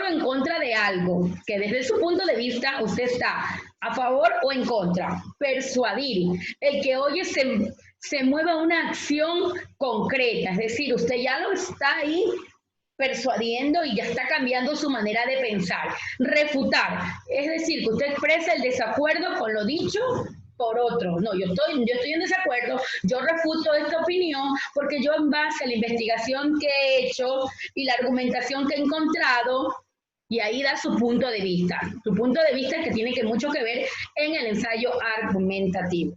favor o en contra de algo, que desde su punto de vista usted está a favor o en contra. Persuadir. El que oye se mueve a una acción concreta, es decir, usted ya lo está ahí persuadiendo y ya está cambiando su manera de pensar. Refutar, es decir, que usted expresa el desacuerdo con lo dicho por otro. No, yo estoy en desacuerdo, yo refuto esta opinión porque yo en base a la investigación que he hecho y la argumentación que he encontrado, y ahí da su punto de vista que tiene mucho que ver en el ensayo argumentativo.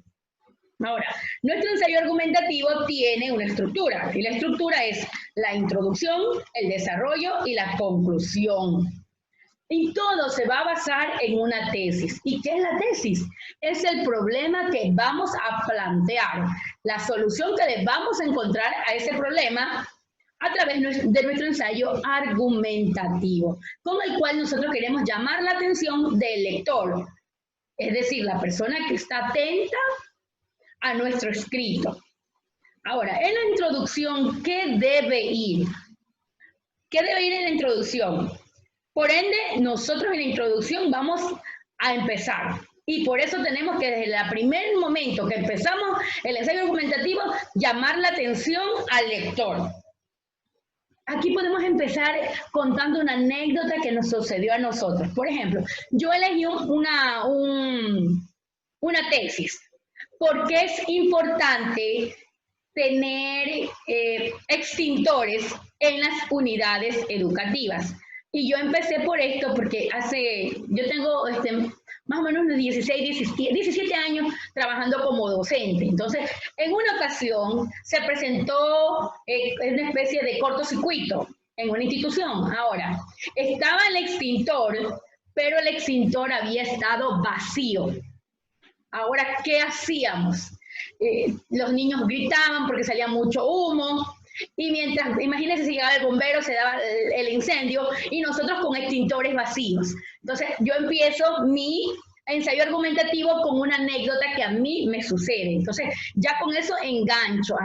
Ahora, nuestro ensayo argumentativo tiene una estructura, y la estructura es la introducción, el desarrollo y la conclusión. Y todo se va a basar en una tesis. ¿Y qué es la tesis? Es el problema que vamos a plantear, la solución que le vamos a encontrar a ese problema a través de nuestro ensayo argumentativo, con el cual nosotros queremos llamar la atención del lector, es decir, la persona que está atenta a nuestro escrito. Ahora, en la introducción, ¿qué debe ir? ¿Qué debe ir en la introducción? Por ende, nosotros en la introducción vamos a empezar. Y por eso tenemos que desde el primer momento que empezamos el ensayo argumentativo, llamar la atención al lector. Aquí podemos empezar contando una anécdota que nos sucedió a nosotros. Por ejemplo, yo elegí una tesis porque es importante tener extintores en las unidades educativas. Y yo empecé por esto porque yo tengo más o menos unos 17 años trabajando como docente. Entonces, en una ocasión se presentó una especie de cortocircuito en una institución. Ahora, estaba el extintor, pero el extintor había estado vacío. Ahora, ¿qué hacíamos? Los niños gritaban porque salía mucho humo. Y mientras, imagínense si llegaba el bombero, se daba el incendio y nosotros con extintores vacíos. Entonces, yo empiezo mi ensayo argumentativo con una anécdota que a mí me sucede. Entonces, ya con eso engancho.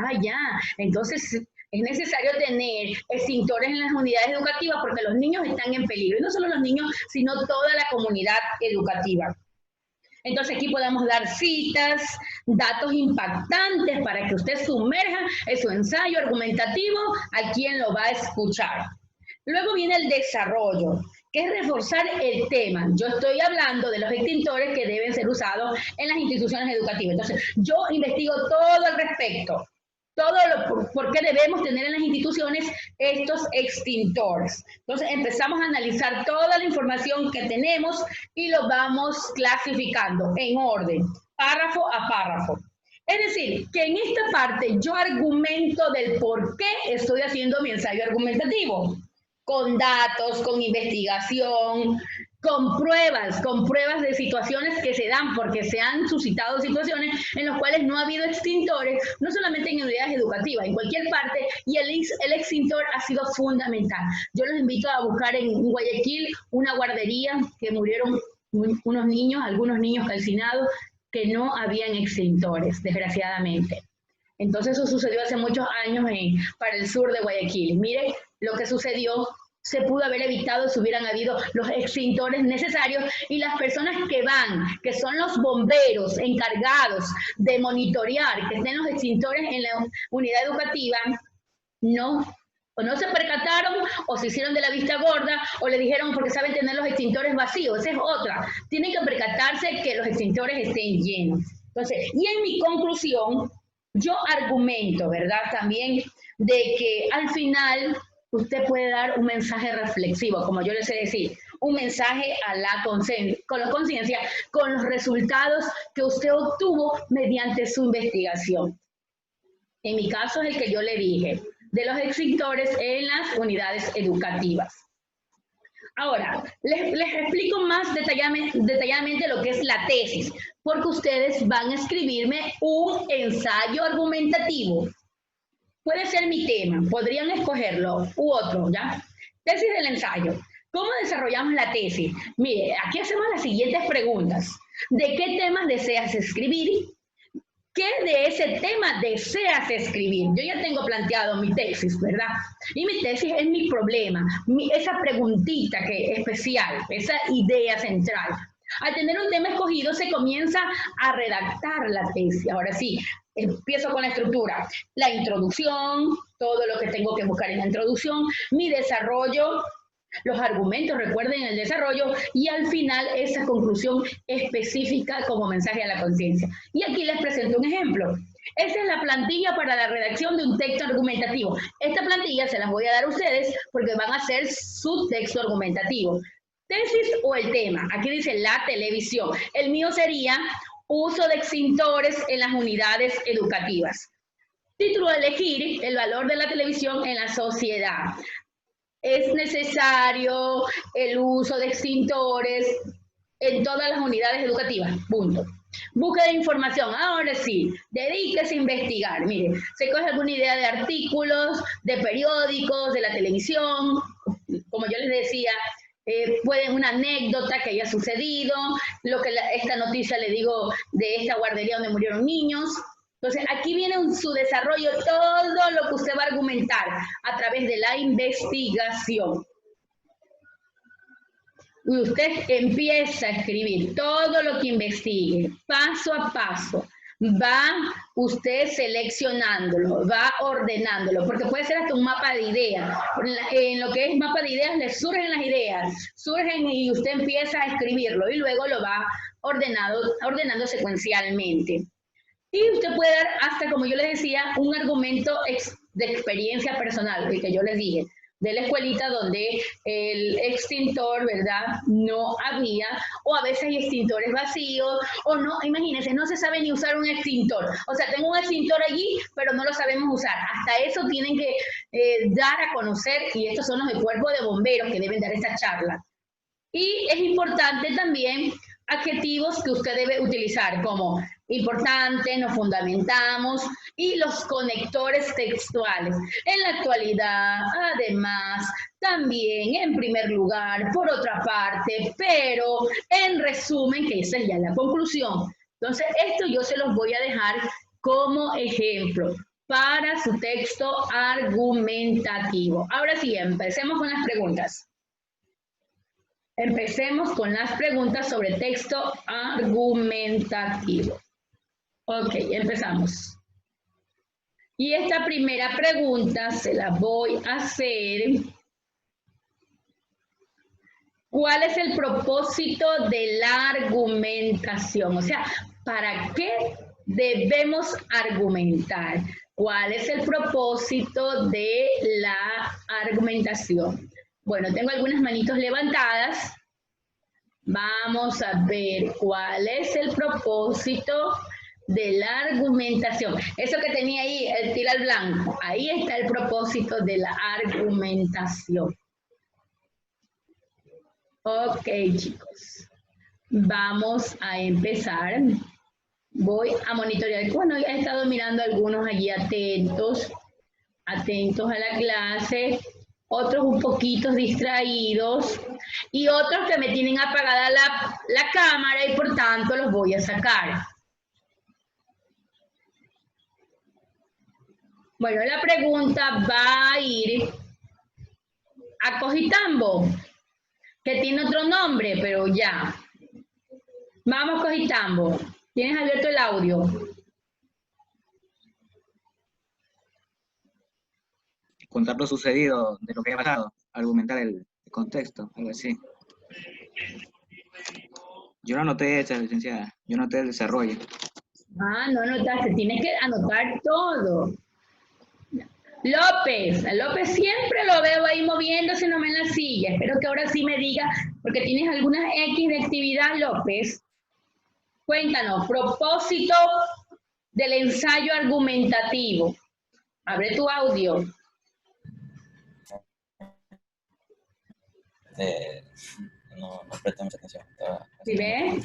Entonces es necesario tener extintores en las unidades educativas porque los niños están en peligro. Y no solo los niños, sino toda la comunidad educativa. Entonces aquí podemos dar citas, datos impactantes para que usted sumerja en su ensayo argumentativo a quien lo va a escuchar. Luego viene el desarrollo, que es reforzar el tema. Yo estoy hablando de los extintores que deben ser usados en las instituciones educativas. Entonces yo investigo todo al respecto. Por qué debemos tener en las instituciones estos extintores. Entonces empezamos a analizar toda la información que tenemos y lo vamos clasificando en orden, párrafo a párrafo. Es decir, que en esta parte yo argumento del por qué estoy haciendo mi ensayo argumentativo, con datos, con investigación, con pruebas de situaciones que se dan, porque se han suscitado situaciones en las cuales no ha habido extintores, no solamente en unidades educativas, en cualquier parte, y el extintor ha sido fundamental. Yo los invito a buscar en Guayaquil una guardería que murieron algunos niños calcinados, que no habían extintores, desgraciadamente. Entonces eso sucedió hace muchos años para el sur de Guayaquil. Mire lo que sucedió. Se pudo haber evitado si hubieran habido los extintores necesarios y las personas que son los bomberos encargados de monitorear que estén los extintores en la unidad educativa, no se percataron o se hicieron de la vista gorda o le dijeron porque saben tener los extintores vacíos. Esa es otra. Tienen que percatarse que los extintores estén llenos. Entonces, y en mi conclusión, yo argumento, ¿verdad? También de que al final usted puede dar un mensaje reflexivo, como yo les sé decir, un mensaje a la conciencia, con los resultados que usted obtuvo mediante su investigación. En mi caso es el que yo le dije, de los extintores en las unidades educativas. Ahora, les explico más detalladamente lo que es la tesis, porque ustedes van a escribirme un ensayo argumentativo. Puede ser mi tema, podrían escogerlo u otro, ¿ya? Tesis del ensayo. ¿Cómo desarrollamos la tesis? Mire, aquí hacemos las siguientes preguntas. ¿De qué temas deseas escribir? ¿qué de ese tema deseas escribir? Yo ya tengo planteado mi tesis, ¿verdad? Y mi tesis es mi problema, esa preguntita que especial, esa idea central. Al tener un tema escogido se comienza a redactar la tesis. Ahora sí, empiezo con la estructura. La introducción, todo lo que tengo que buscar en la introducción, mi desarrollo, los argumentos, recuerden el desarrollo, y al final esa conclusión específica como mensaje a la conciencia. Y aquí les presento un ejemplo. Esta es la plantilla para la redacción de un texto argumentativo. Esta plantilla se las voy a dar a ustedes porque van a hacer su texto argumentativo. Tesis o el tema. Aquí dice la televisión. El mío sería uso de extintores en las unidades educativas. Título a elegir, el valor de la televisión en la sociedad. Es necesario el uso de extintores en todas las unidades educativas, punto. Búsqueda de información, ahora sí, dedíquese a investigar. Mire, se coge alguna idea de artículos, de periódicos, de la televisión, como yo les decía, pueden una anécdota que haya sucedido, lo que esta noticia le digo de esta guardería donde murieron niños. Entonces, aquí viene su desarrollo, todo lo que usted va a argumentar a través de la investigación. Y usted empieza a escribir todo lo que investigue, paso a paso. Va usted seleccionándolo, va ordenándolo, porque puede ser hasta un mapa de ideas. En lo que es mapa de ideas, le surgen las ideas, surgen y usted empieza a escribirlo y luego lo va ordenando secuencialmente. Y usted puede dar hasta, como yo les decía, un argumento de experiencia personal, el que yo les dije, de la escuelita donde el extintor, ¿verdad?, no había, o a veces hay extintores vacíos, o no, imagínense, no se sabe ni usar un extintor. O sea, tengo un extintor allí, pero no lo sabemos usar. Hasta eso tienen que dar a conocer, y estos son los del cuerpo de bomberos que deben dar esta charla. Y es importante también adjetivos que usted debe utilizar como importante, nos fundamentamos y los conectores textuales. En la actualidad, además, también, en primer lugar, por otra parte, pero en resumen, que esa es ya la conclusión. Entonces, esto yo se los voy a dejar como ejemplo para su texto argumentativo. Ahora sí, empecemos con las preguntas. Empecemos con las preguntas sobre texto argumentativo. Ok, empezamos. Y esta primera pregunta se la voy a hacer. ¿Cuál es el propósito de la argumentación? O sea, ¿para qué debemos argumentar? ¿Cuál es el propósito de la argumentación? Bueno, tengo algunas manitos levantadas. Vamos a ver cuál es el propósito de la argumentación. Eso que tenía ahí, el tiro al blanco, ahí está el propósito de la argumentación. Ok, chicos. Vamos a empezar. Voy a monitorear. Bueno, he estado mirando algunos allí atentos a la clase. Otros un poquito distraídos y otros que me tienen apagada la cámara y por tanto los voy a sacar. Bueno, la pregunta va a ir a Cojitambo, que tiene otro nombre, pero ya. Vamos, Cojitambo. ¿Tienes abierto el audio? Contar lo sucedido, de lo que ha pasado, argumentar el contexto, algo así. Yo no anoté esa, licenciada, yo anoté el desarrollo. Ah, no anotaste, tienes que anotar todo. López siempre lo veo ahí moviéndose nomás en la silla. Espero que ahora sí me diga, porque tienes algunas X de actividad, López. Cuéntanos, propósito del ensayo argumentativo. Abre tu audio. No presté mucha atención. ¿Sí ves?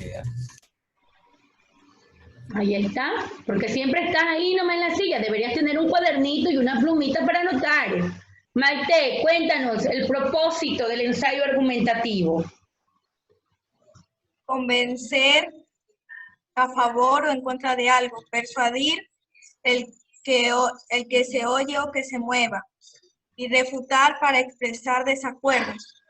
Ahí está, porque siempre estás ahí nomás en la silla. Deberías tener un cuadernito y una plumita para anotar. Maite, cuéntanos el propósito del ensayo argumentativo. Convencer a favor o en contra de algo. Persuadir el que se oye o que se mueva. Y refutar para expresar desacuerdos.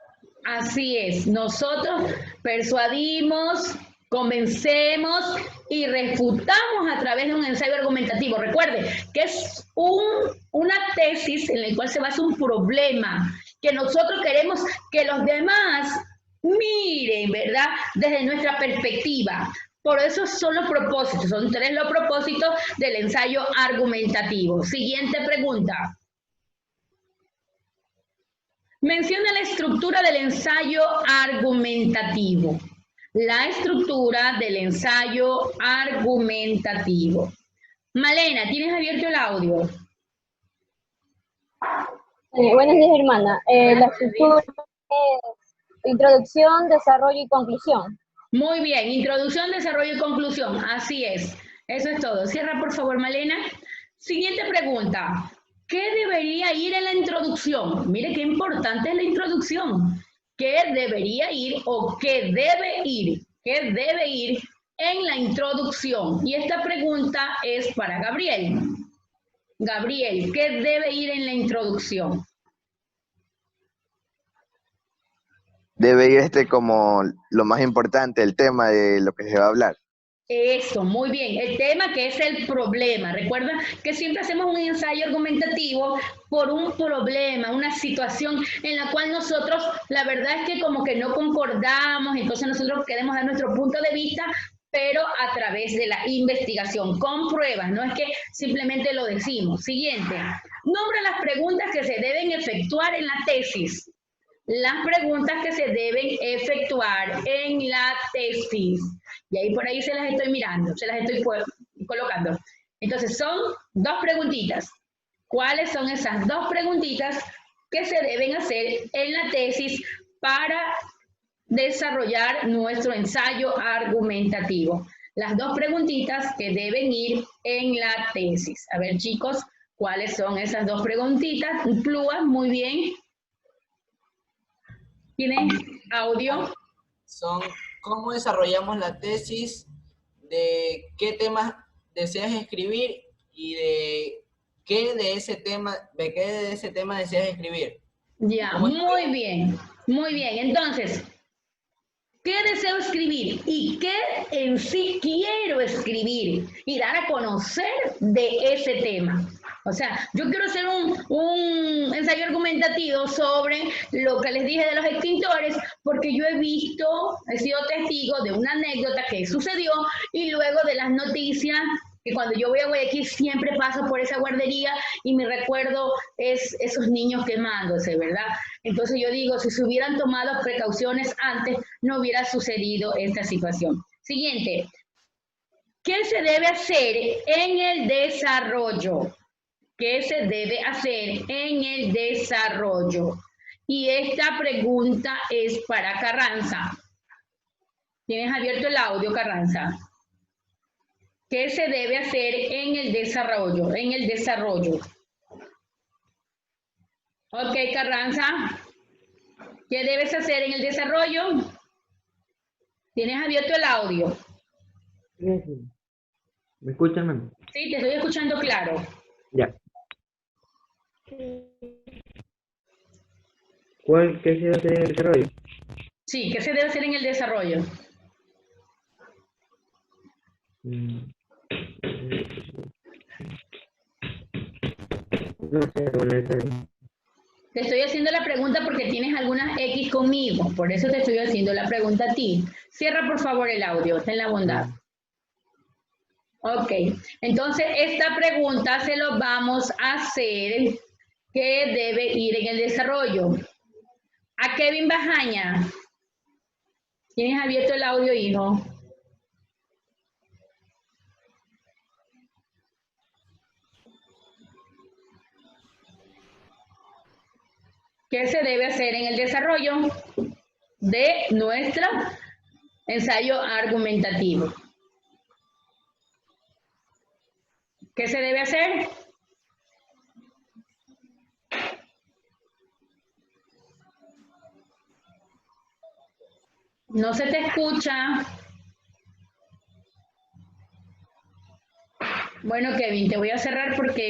Así es, nosotros persuadimos, convencemos y refutamos a través de un ensayo argumentativo. Recuerde que es una tesis en la cual se basa un problema que nosotros queremos que los demás miren, ¿verdad? Desde nuestra perspectiva. Por eso son los propósitos, son 3 los propósitos del ensayo argumentativo. Siguiente pregunta. Menciona la estructura del ensayo argumentativo. La estructura del ensayo argumentativo. Malena, ¿tienes abierto el audio? Buenos días, hermana. La estructura es introducción, desarrollo y conclusión. Muy bien, introducción, desarrollo y conclusión. Así es. Eso es todo. Cierra, por favor, Malena. Siguiente pregunta. ¿Qué debería ir en la introducción? Mire qué importante es la introducción. ¿Qué debería ir o qué debe ir? ¿Qué debe ir en la introducción? Y esta pregunta es para Gabriel. Gabriel, ¿qué debe ir en la introducción? Debe ir como lo más importante, el tema de lo que se va a hablar. Eso, muy bien. El tema que es el problema. Recuerda que siempre hacemos un ensayo argumentativo por un problema, una situación en la cual nosotros, la verdad es que como que no concordamos, entonces nosotros queremos dar nuestro punto de vista, pero a través de la investigación, con pruebas, no es que simplemente lo decimos. Siguiente. Nombra las preguntas que se deben efectuar en la tesis. Las preguntas que se deben efectuar en la tesis. Y ahí por ahí se las estoy mirando, se las estoy colocando. Entonces son 2 preguntitas. ¿Cuáles son esas 2 preguntitas que se deben hacer en la tesis para desarrollar nuestro ensayo argumentativo? Las 2 preguntitas que deben ir en la tesis. A ver, chicos, ¿cuáles son esas 2 preguntitas? Plúas, muy bien. ¿Tienen audio? Son cómo desarrollamos la tesis, de qué temas deseas escribir y de qué de ese tema deseas escribir. Ya, muy bien, muy bien. Entonces, ¿qué deseo escribir? ¿Y qué en sí quiero escribir? Y dar a conocer de ese tema. O sea, yo quiero hacer un ensayo argumentativo sobre lo que les dije de los extintores, porque yo he sido testigo de una anécdota que sucedió y luego de las noticias, que cuando yo voy a Guayaquil siempre paso por esa guardería y mi recuerdo es esos niños quemándose, ¿verdad? Entonces yo digo, si se hubieran tomado precauciones antes, no hubiera sucedido esta situación. Siguiente. ¿Qué se debe hacer en el desarrollo? ¿Qué se debe hacer en el desarrollo? Y esta pregunta es para Carranza. ¿Tienes abierto el audio, Carranza? ¿Qué se debe hacer en el desarrollo? En el desarrollo. Ok, Carranza. ¿Qué debes hacer en el desarrollo? ¿Tienes abierto el audio? ¿Me escuchan, mamá? Sí, te estoy escuchando claro. Ya. ¿Qué se debe hacer en el desarrollo? Sí, ¿qué se debe hacer en el desarrollo? No sé, Te estoy haciendo la pregunta porque tienes algunas X conmigo, por eso te estoy haciendo la pregunta a ti. Cierra por favor el audio, ten la bondad. Ok, entonces esta pregunta se lo vamos a hacer que debe ir en el desarrollo. A Kevin Bajaña. ¿Tienes abierto el audio, hijo? ¿Qué se debe hacer en el desarrollo de nuestro ensayo argumentativo? ¿Qué se debe hacer? No se te escucha. Bueno, Kevin, te voy a cerrar porque